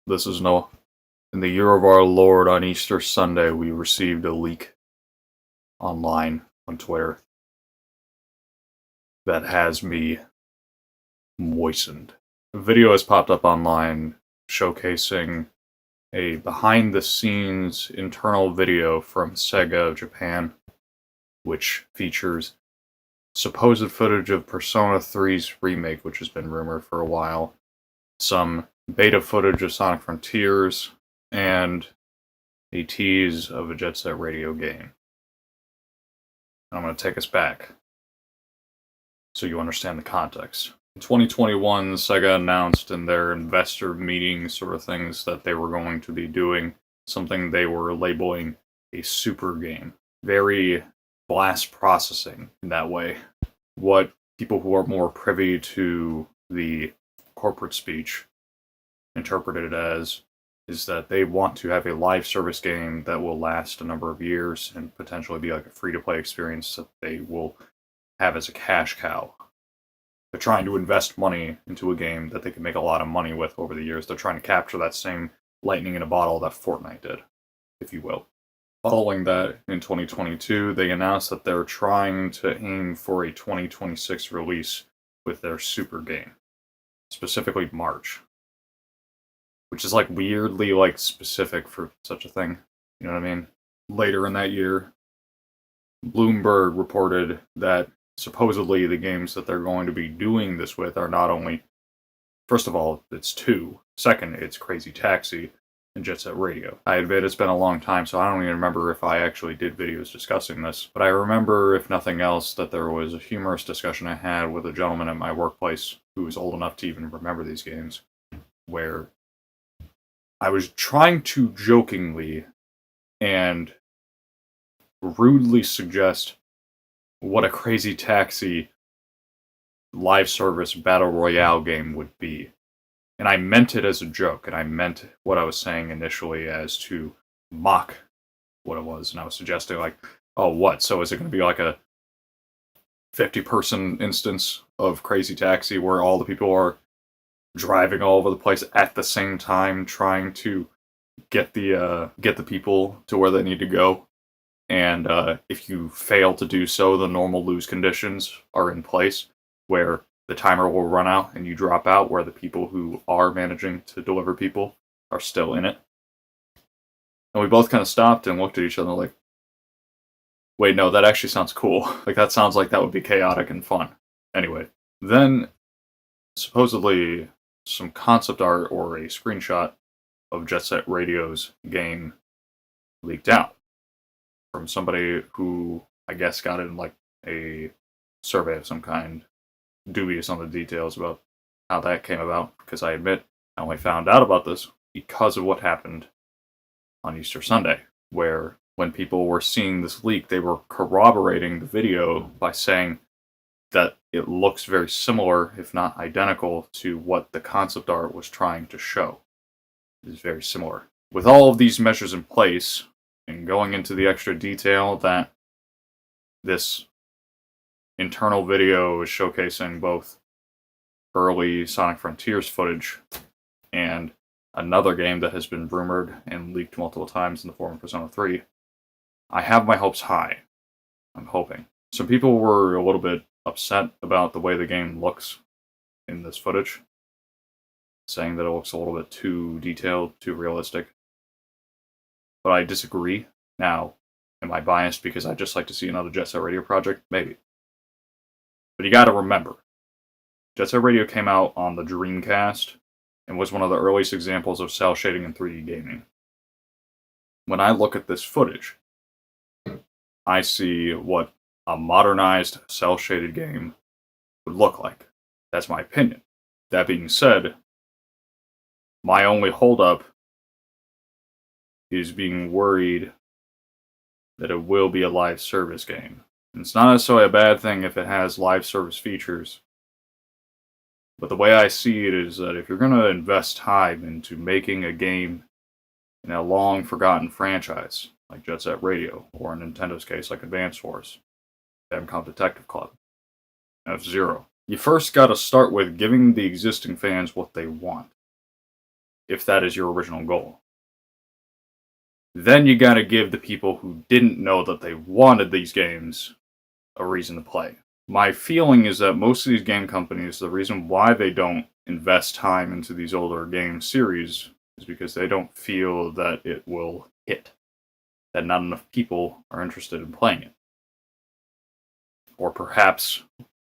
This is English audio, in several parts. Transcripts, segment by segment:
This is Noah. In the year of our Lord on Easter Sunday, we received a leak online on Twitter that has me moistened. A video has popped up online showcasing a behind-the-scenes internal video from Sega of Japan, which features supposed footage of Persona 3's remake, which has been rumored for a while, some beta footage of Sonic Frontiers, and a tease of a Jet Set Radio game. I'm going to take us back so you understand the context. In 2021, Sega announced in their investor meeting sort of things that they were going to be doing something they were labeling a super game. Very blast processing in that way. What people who are more privy to the corporate speech interpreted it as is that they want to have a live service game that will last a number of years and potentially be like a free-to-play experience that they will have as a cash cow. They're trying to invest money into a game that they can make a lot of money with over the years. They're trying to capture that same lightning in a bottle that Fortnite did, if you will. Following that, in 2022, they announced that they're trying to aim for a 2026 release with their super game, specifically March. Which is like weirdly like specific for such a thing. You know what I mean? Later in that year, Bloomberg reported that supposedly the games that they're going to be doing this with are not only, first of all, it's two. Second, it's Crazy Taxi and Jet Set Radio. I admit it's been a long time, so I don't even remember if I actually did videos discussing this. But I remember, if nothing else, that there was a humorous discussion I had with a gentleman at my workplace who was old enough to even remember these games, where I was trying to jokingly and rudely suggest what a Crazy Taxi live service battle royale game would be. And I meant it as a joke, and I meant what I was saying initially as to mock what it was. And I was suggesting, like, oh, what? So is it going to be like a 50-person instance of Crazy Taxi where all the people are driving all over the place at the same time, trying to get the people to where they need to go, and if you fail to do so, the normal lose conditions are in place, where the timer will run out and you drop out, where the people who are managing to deliver people are still in it. And we both kind of stopped and looked at each other like, wait, no, that actually sounds cool. Like, that sounds like that would be chaotic and fun. Anyway, then supposedly some concept art or a screenshot of Jet Set Radio's game leaked out from somebody who I guess got in like a survey of some kind, dubious on the details about how that came about, because I admit I only found out about this because of what happened on Easter Sunday, where when people were seeing this leak, they were corroborating the video by saying that it looks very similar, if not identical, to what the concept art was trying to show. It is very similar. With all of these measures in place, and going into the extra detail that this internal video is showcasing both early Sonic Frontiers footage and another game that has been rumored and leaked multiple times in the form of Persona 3, I have my hopes high. I'm hoping. Some people were a little bit upset about the way the game looks in this footage, saying that it looks a little bit too detailed, too realistic. But I disagree. Now, am I biased because I just like to see another Jet Set Radio project? Maybe. But you gotta remember, Jet Set Radio came out on the Dreamcast and was one of the earliest examples of cel shading in 3D gaming. When I look at this footage, I see what a modernized cel-shaded game would look like. That's my opinion. That being said, my only holdup is being worried that it will be a live service game. And it's not necessarily a bad thing if it has live service features, but the way I see it is that if you're going to invest time into making a game in a long-forgotten franchise, like Jet Set Radio, or in Nintendo's case, like Advance Wars, Famicom Detective Club, F-Zero. You first gotta start with giving the existing fans what they want. if that is your original goal. Then you gotta give the people who didn't know that they wanted these games a reason to play. My feeling is that most of these game companies, the reason why they don't invest time into these older game series is because they don't feel that it will hit, that not enough people are interested in playing it. Or perhaps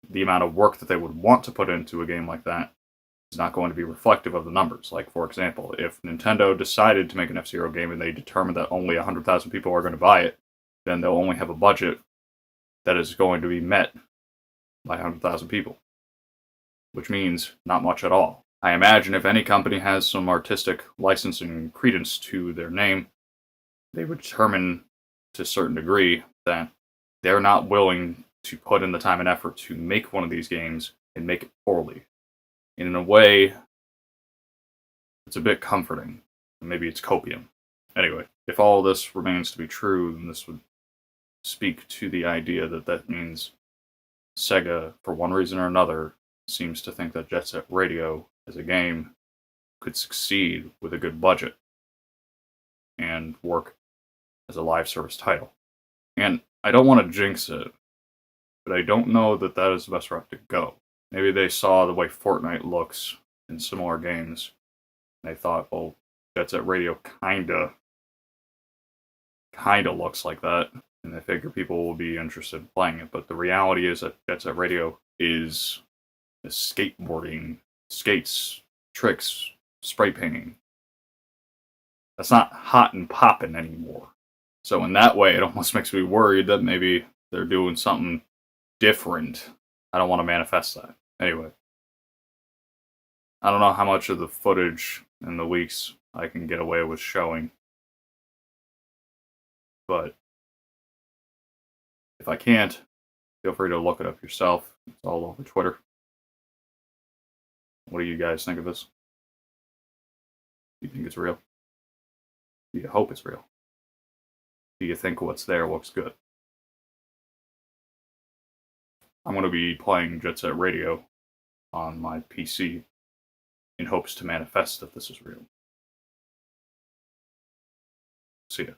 the amount of work that they would want to put into a game like that is not going to be reflective of the numbers. Like, for example, if Nintendo decided to make an F-Zero game and they determined that only 100,000 people are going to buy it, then they'll only have a budget that is going to be met by 100,000 people, which means not much at all. I imagine if any company has some artistic licensing credence to their name, they would determine to a certain degree that they're not willing to put in the time and effort to make one of these games and make it poorly. And in a way, it's a bit comforting. Maybe it's copium. Anyway, if all this remains to be true, then this would speak to the idea that that means Sega, for one reason or another, seems to think that Jet Set Radio as a game could succeed with a good budget and work as a live service title. And I don't want to jinx it, but I don't know that that is the best route to go. Maybe they saw the way Fortnite looks in similar games, and they thought, well, Jet Set Radio kinda looks like that, and they figure people will be interested in playing it. But the reality is that Jet Set Radio is skateboarding, skates, tricks, spray painting. That's not hot and poppin' anymore. So in that way, it almost makes me worried that maybe they're doing something different. I don't want to manifest that. Anyway, I don't know how much of the footage and the leaks I can get away with showing, but if I can't, feel free to look it up yourself. It's all over Twitter. What do you guys think of this? Do you think it's real? Do you hope it's real? Do you think what's there looks good? I'm going to be playing Jet Set Radio on my PC in hopes to manifest that this is real. See ya.